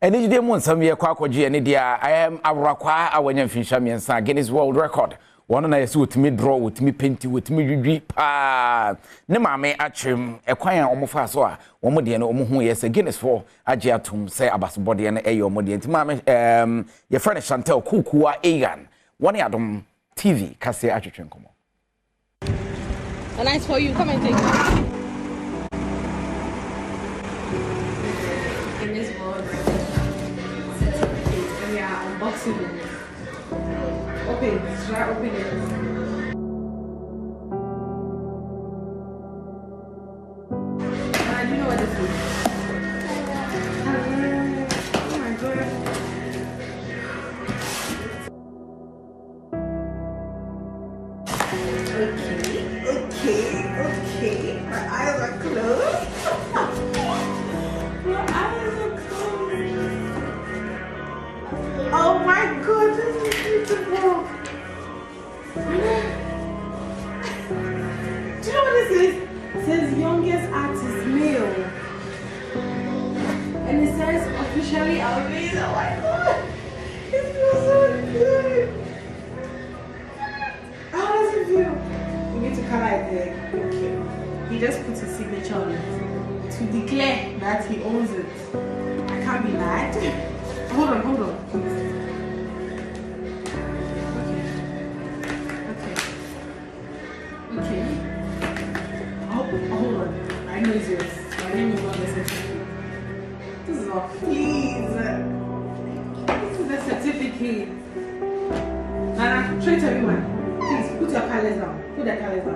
Anigyee mu nsam ye kwa akwaje ne dia awrakwa awanya mfinsha miensa Guinness World Record wono na yesi wotimi draw wotimi penti wotimi dwidwi pa ne maame atwem ekwan a omofa so a omo de ne omo hu yesi Guinness for age atum se abasobode ne eyo omo de nti maame ye friend Chantel Kukuwa Egan woni Adom TV kase atwetwe nkomo. And nice for you, come and take it. Guinness World Certificate, and we are unboxing it. Open, should I open it? And you know what this is? Oh my god. Okay. My eyes are closed. My eyes are closed. Oh my god, this is beautiful. Do you know what this is? It says youngest artist male. And it says officially amazing. Oh my god. It feels so good. How does it feel? You need to color it there. Okay. He just puts his signature on it to declare that he owns it. I can't be mad. Hold on. Okay. Oh, hold on. I know it's yours. My name is not the certificate. This is all. Please. This is the certificate. Nana, show it to everyone. Please put your colors down. Put the colors down.